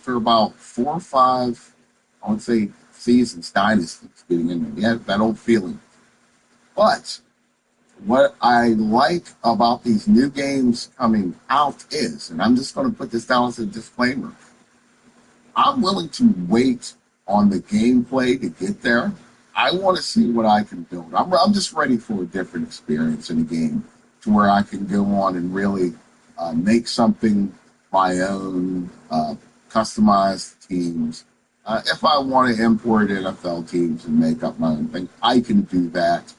after about 4 or 5, I would say, seasons, dynasties getting in there. Yeah, that old feeling. But what I like about these new games coming out is, and I'm just going to put this down as a disclaimer, I'm willing to wait on the gameplay to get there. I want to see what I can build. I'm just ready for a different experience in a game to where I can go on and really make something my own, customize teams. If I want to import NFL teams and make up my own thing, I can do that.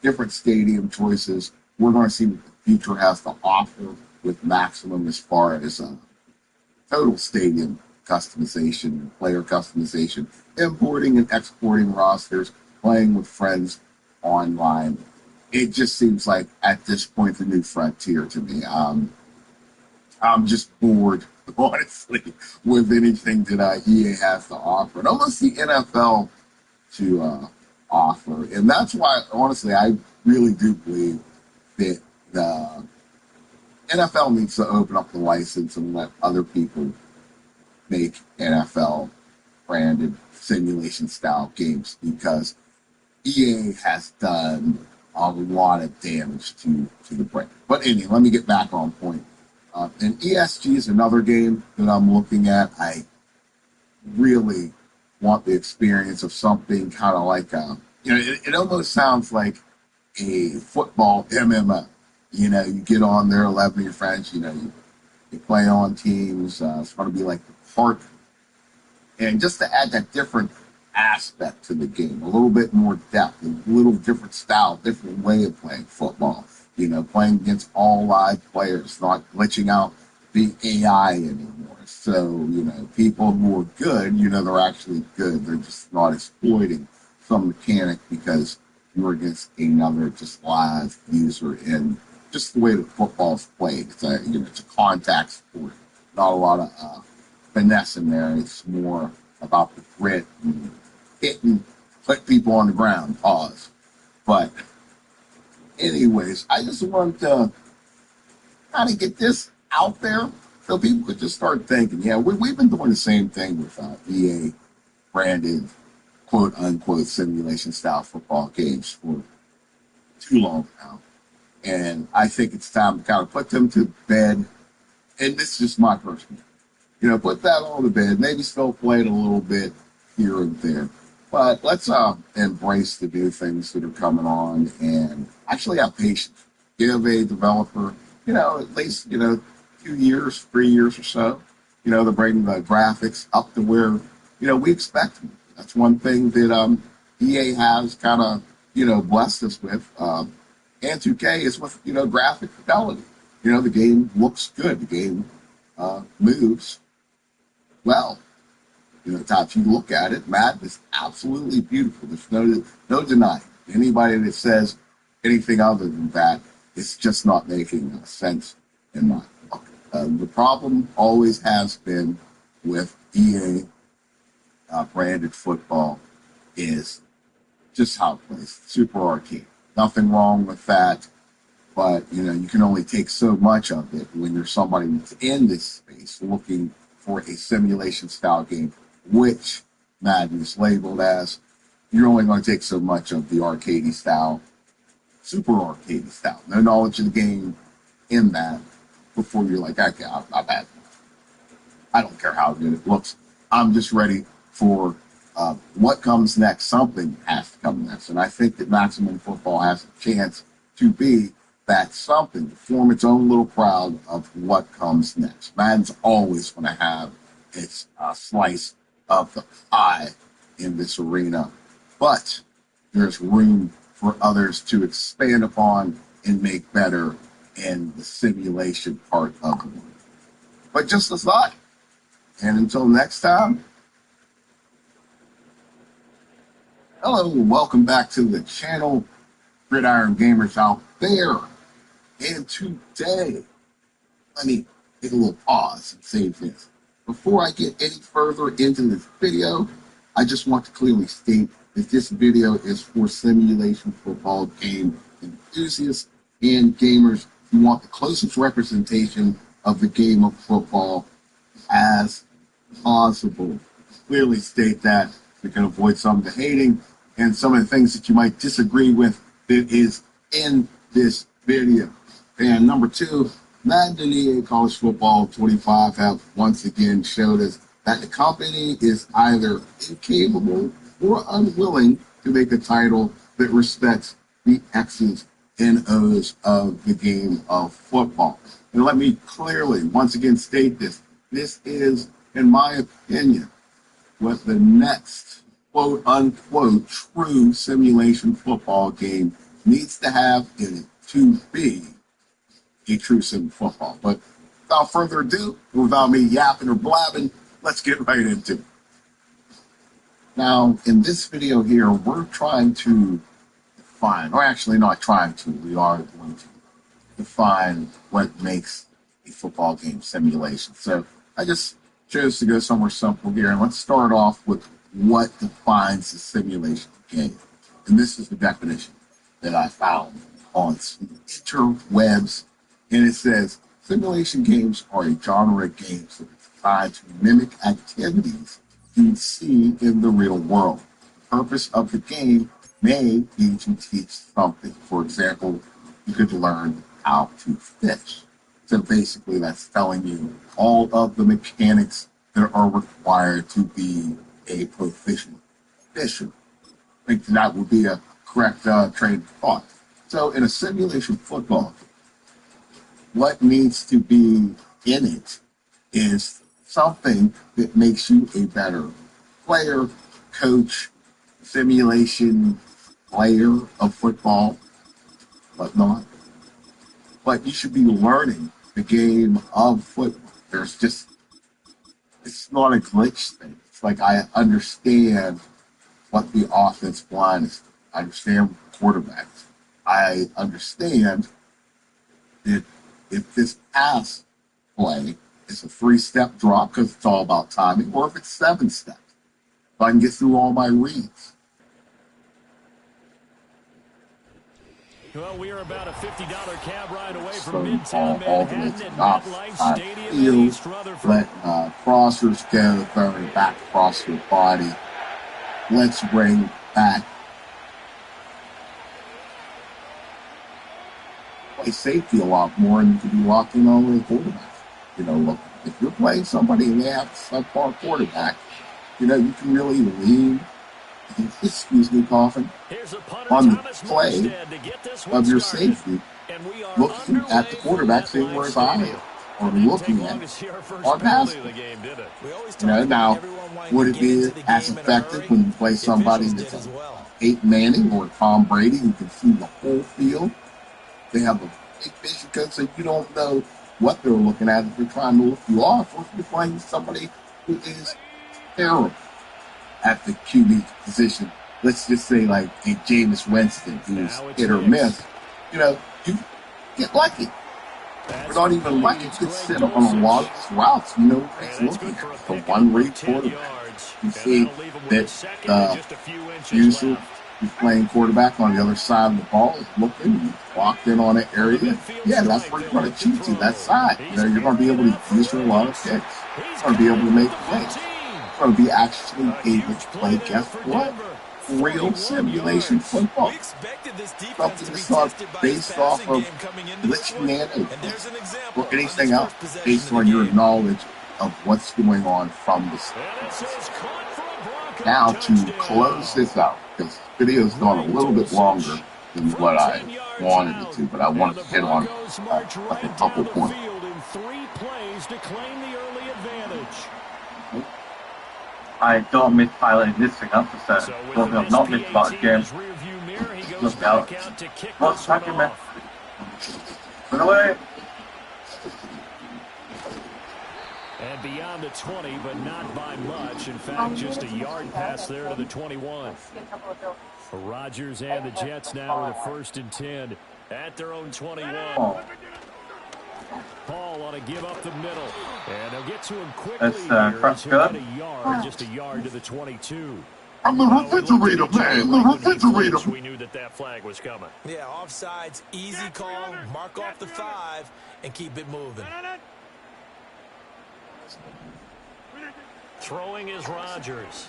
Different stadium choices. We're going to see what the future has to offer with Maximum as far as total stadium customization, player customization, importing and exporting rosters, playing with friends online. It just seems like at this point the new frontier to me. I'm just bored, honestly, with anything that EA has to offer. And almost the NFL to offer. And that's why, honestly, I really do believe that the NFL needs to open up the license and let other people make NFL branded simulation style games, because EA has done a lot of damage to the brand. But anyway, let me get back on point. And ESG is another game that I'm looking at. I really want the experience of something kind of like it almost sounds like a football MMO. You get on there, 11 of your friends, you play on teams. It's going to be like the park. And just to add that different aspect to the game, a little bit more depth, a little different style, different way of playing football. Playing against all live players, not glitching out the AI anymore. So, people who are good, they're actually good. They're just not exploiting some mechanic because you're against another just live user. And just the way that football's played, it's a contact sport. Not a lot of finesse in there. It's more about the grit and hitting, put people on the ground, pause. But anyways, I just want to kind of get this out there so people could just start thinking, we've been doing the same thing with EA branded, quote unquote, simulation style football games for too long now. And I think it's time to kind of put them to bed. And this is just my personal, put that on the bed, maybe still play it a little bit here and there. But let's embrace the new things that are coming on and actually have patience. Give a developer, at least, 2 years, 3 years or so, to bring the graphics up to where, we expect them. That's one thing that EA has kind of, blessed us with. And 2K is with, graphic fidelity. The game looks good. The game moves well. If you look at it, Madden is absolutely beautiful. There's no denying. Anybody that says anything other than that, it's just not making sense in my book. The problem always has been with EA branded football is just how it plays. Super arcade. Nothing wrong with that. But, you can only take so much of it when you're somebody that's in this space looking for a simulation style game, which Madden is labeled as. You're only going to take so much of the arcadey style, super arcadey style. No knowledge of the game in that before you're like, okay, I'm bad. I don't care how good it looks. I'm just ready for what comes next. Something has to come next. And I think that Maximum Football has a chance to be that something, to form its own little crowd of what comes next. Madden's always going to have its slice of the pie in this arena, but there's room for others to expand upon and make better in the simulation part of the world. But just a thought, and until next time, hello and welcome back to the channel, Gridiron Gamers out there. And today, let me take a little pause and say this. Before I get any further into this video, I just want to clearly state that this video is for simulation football game enthusiasts and gamers who want the closest representation of the game of football as possible. Clearly state that we can avoid some of the hating and some of the things that you might disagree with that is in this video. And number two, Madden and EA College Football 25 have once again showed us that the company is either incapable or unwilling to make a title that respects the X's and O's of the game of football. And let me clearly once again state this. This is, in my opinion, what the next quote unquote true simulation football game needs to have in it to be a true sim football. But without further ado, without me yapping or blabbing, let's get right into it. Now, in this video here, we're trying to define, or actually not trying to, we are going to define what makes a football game simulation. So I just chose to go somewhere simple here, and let's start off with what defines a simulation game. And this is the definition that I found on interwebs, and it says, simulation games are a genre of games that are designed to mimic activities you see in the real world. The purpose of the game may be to teach something. For example, you could learn how to fish. So basically that's telling you all of the mechanics that are required to be a proficient fisher. I think that would be a correct train of thought. So in a simulation football, what needs to be in it is something that makes you a better player, coach, simulation player of football, whatnot. But you should be learning the game of football. It's not a glitch thing. It's like I understand what the offense line is. I understand quarterbacks. I understand that if this pass play is a 3-step drop because it's all about timing, or if it's 7 steps, if I can get through all my reads. Well, we are about a $50 cab ride away from Midtown all the way Manhattan to at the MetLife Stadium in field, East Rutherford. let crossers go, throwing it back across your body. Let's bring back play safety a lot more, and you can be locked in on the quarterback. You know, look, if you're playing somebody and they have a subpar quarterback, you know, you can really lean, excuse me, coughing, on the play of your safety, looking at the quarterback, seeing where his eye is, or looking at our pass. You know, now, would it be as effective when you play somebody that's Peyton Manning or Tom Brady who can see the whole field? They have a big vision coach, so you don't know what they're looking at if they're trying to look you off, or if you're playing somebody who is terrible at the QB position. Let's just say like a Jameis Winston, who's hit or miss. You know, you get lucky. Or not even lucky, you could sit on a lot of routes. You know what he's looking at. The one-read quarterback. You see that user who's playing quarterback on the other side of the ball is looking, he's locked in on an area. Yeah, that's where you're going to cheat to, that side. You know, you're going to be able to use your lot of picks. You're going to be able to make plays. You're going to be actually able to play, guess what? Real simulation football. Something that's not based off of glitching and or anything else, based on your knowledge of what's going on from the start. Now to close this out, because this video's gone a little bit longer than what I wanted it to, but I wanted to hit on like a couple points. I don't miss piloting this thing up, so one thing I've not missed about the game. Look out. What's attacking me? Run away! And beyond the 20, but not by much. In fact, just a yard pass there to the 21. For Rodgers and the Jets now with a 1st and 10 at their own 21. Oh. Paul ought to give up the middle. And they'll get to him quickly just a yard to the 22. I'm the refrigerator, man. The refrigerator. We knew that flag was coming. Yeah, offsides, easy call, mark off the 5, and keep it moving. Throwing is Rodgers.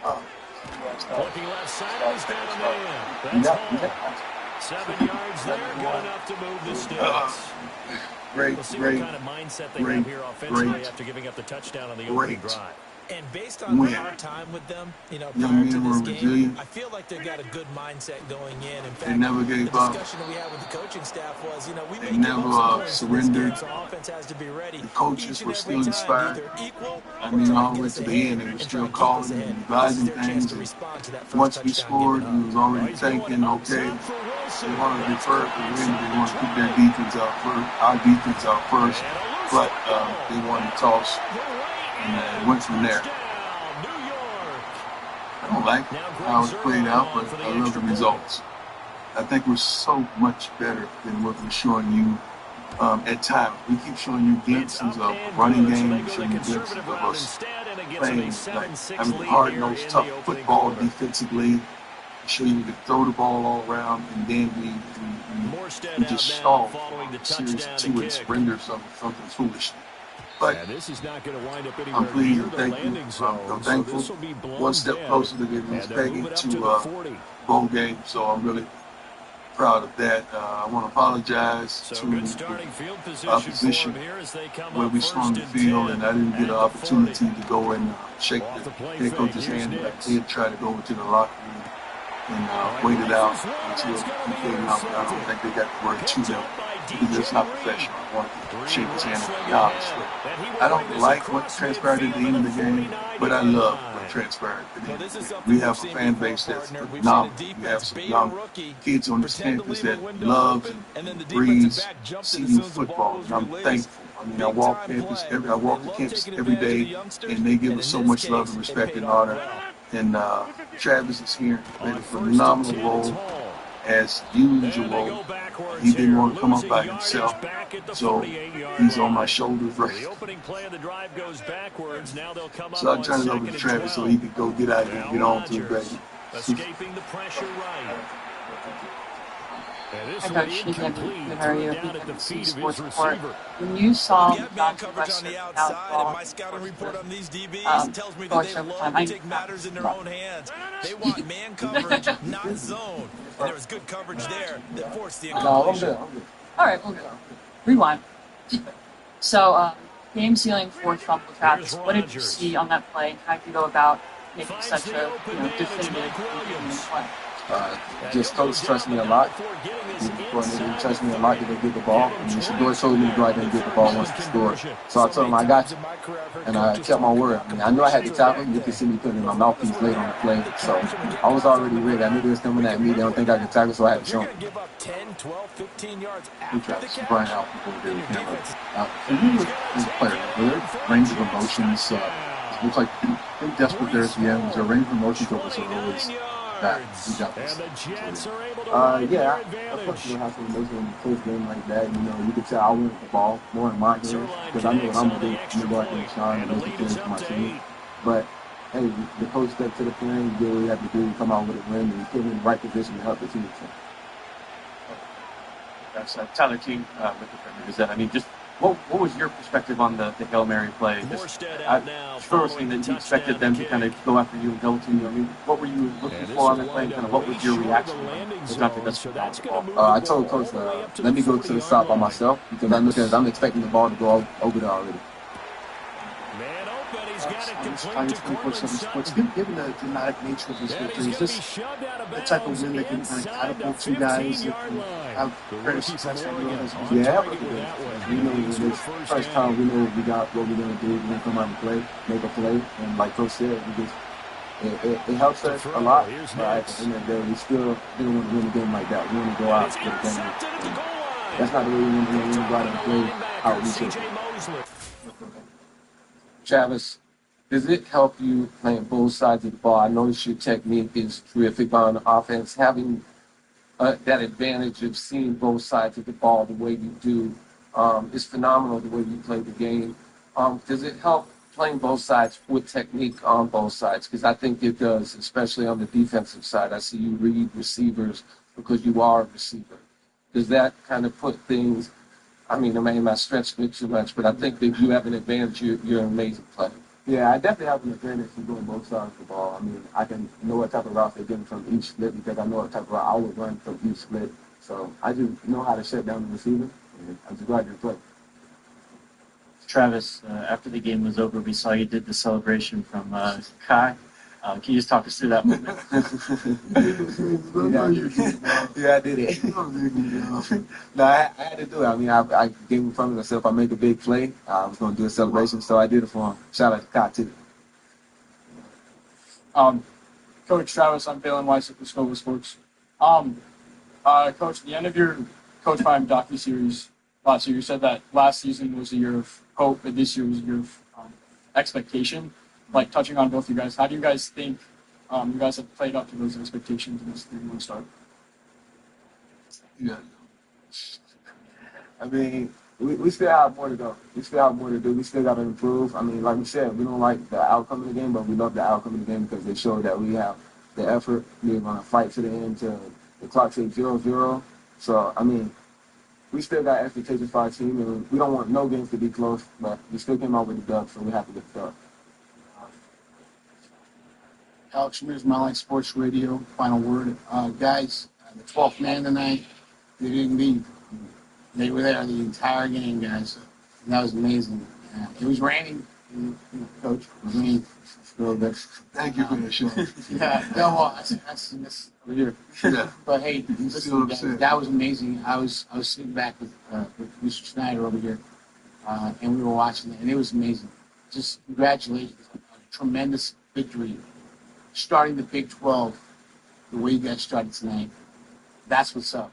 Looking left side, he's got a man. That's Hall. 7 yards there, good enough to move the sticks. Great, We'll see great, what kind of mindset they have here offensively after giving up the touchdown on the opening drive. And based on our time with them, you know, prior to this game, I feel like they've got a good mindset going in. In fact, the discussion that we had with the coaching staff was, you know, we may give up some points in this game, so offense has to be ready. The coaches were still inspired. I mean, all the way to the end, they were still calling and advising things. And once we scored, we was already thinking, okay, they want to defer the win. They want to keep their defense out first, our defense out first, but they wanted to toss. And it went from there. I don't like how it played out, but I love the results. I think we're so much better than what we're showing you at times. We keep showing you glimpses of running game, showing you glimpses of us playing like having hard-nosed, tough football defensively, show you to throw the ball all around, and then we just stall for series 2 and surrender something foolish. But this is not going to wind up I'm pleased and thankful. I'm thankful. One step closer to getting this Peggy to bowl game, so I'm really proud of that. I want to apologize to the opposition where we swung the field, and I didn't get an opportunity to go and shake the head coach's hand, but I did try to go into the locker room and wait it out until he came out. But I don't think they got the word to them because it's not professional. I want to shake his hand and be honest. I don't like what transpired at the end of the game, but I love what transpired at the end of the game. We have a fan base that's phenomenal. We have some young kids on this campus that loves and breathes seeing football, and I'm thankful. I mean, I walk the campus every day, and they give us so much love and respect and honor. And Travis is here, played a phenomenal role as usual. He didn't want to come up by himself, so he's on my shoulders right. So I turned it over to Travis so he could go get out here and get on to the baby. Escaping the pressure right. Hi, Coach Sneakin. Good, how are you? BBC Sports Report. When you saw Johnson Wrestler out ball, my scouting report on these DBs tells me that they love to take matters in their own hands. They want man coverage, not zone. And there was good coverage there that forced the incompletion. All right, we'll go. Rewind. So, game sealing for Trump Travis. What did you see on that play? How did you go about making such a definitive play? Just coach trust me a lot. He trust me a lot to go get the ball. And Mr. Doyle told me to go out there and get the ball once he scored. So I told him I got you. And I kept my word. I mean, I knew I had to tackle him. You could see me putting in my mouthpiece late on the play. So I was already ready. I knew they was coming at me. They don't think I could tackle, so I had to show them. We tried to Brian out before they were camera. And he was a player. Their range of emotions. It looks like they desperate there at the end. Was there a range of emotions or was it always that? Yeah, of course you have some emotion in a close game like that. You know, you could tell I wanted the ball more in my hands because I know what I'm going to do. I'm going to go out there and shine and make the kids for my team. But, hey, the coach stepped to the plane, you did what you have to do, come out with a win, and you put him in the right position to help the team. That's Tyler King with the Premier Gazette. I mean, just what was your perspective on the Hail Mary play? Firstly, that you expected them to kind of go after you and go to you. I mean, what were you looking for on the play? Kind of what was your reaction? I told Coach, let me go to the stop by myself because I'm expecting the ball to go over there already. Given the dramatic nature of this victory, is this the type of win that can kind of catapult you guys that can have very successful runs? Yeah, we know this first time we know we got what we're going to do. We're going to come out and play, make a play, and like Coach said, it helps us a lot. But at the end of the day, we still didn't want to win a game like that. We want to go out and get a game. That's not the way we want to win. We want to go out and play how we should. Travis, does it help you playing both sides of the ball? I notice your technique is terrific on offense. Having that advantage of seeing both sides of the ball the way you do is phenomenal the way you play the game. Does it help playing both sides with technique on both sides? Because I think it does, especially on the defensive side. I see you read receivers because you are a receiver. Does that kind of put things... I mean, I may not stretch it too much, but I think that you have an advantage. You're an amazing player. Yeah, I definitely have an advantage in doing both sides of the ball. I mean, I can know what type of routes they're getting from each split because I know what type of route I would run from each split. So I just know how to shut down the receiver, and I just go out there and play. Travis, after the game was over, we saw you did the celebration from Kai. Can you just talk us through that moment? Yeah, I did it. No, I had to do it. I mean, I gave him from myself. I made a big play. I was going to do a celebration, so I did it for him. Shout out to Kai, too. Coach Travis, I'm Balin Weiss with Discover Sports. Coach, at the end of your Coach Prime docuseries last year, you said that last season was a year of hope, but this year was a year of expectation. Like, touching on both you guys, how do you guys think you guys have played up to those expectations in this 3-1 start? Yeah. I mean, we still have more to go. We still have more to do. We still got to improve. I mean, like we said, we don't like the outcome of the game, but we love the outcome of the game because they show that we have the effort. We're going to fight to the end till the clock says 0-0. So, I mean, we still got expectations for our team, and we don't want no games to be close, but we still came out with the dub, so we have to get the dub. Alex Schmidt's My Life Sports Radio. Final word. Guys, the 12th man tonight, they didn't leave. They were there the entire game, guys. And that was amazing. It was raining, Coach. It was raining a little bit. Thank you for your show. Yeah, no, well, that's over here. Yeah. But hey, listen, guys, that was amazing. I was sitting back with Mr. Snyder over here, and we were watching it, and it was amazing. Just congratulations on a tremendous victory. Starting the Big 12 the way you guys started tonight. That's what's up.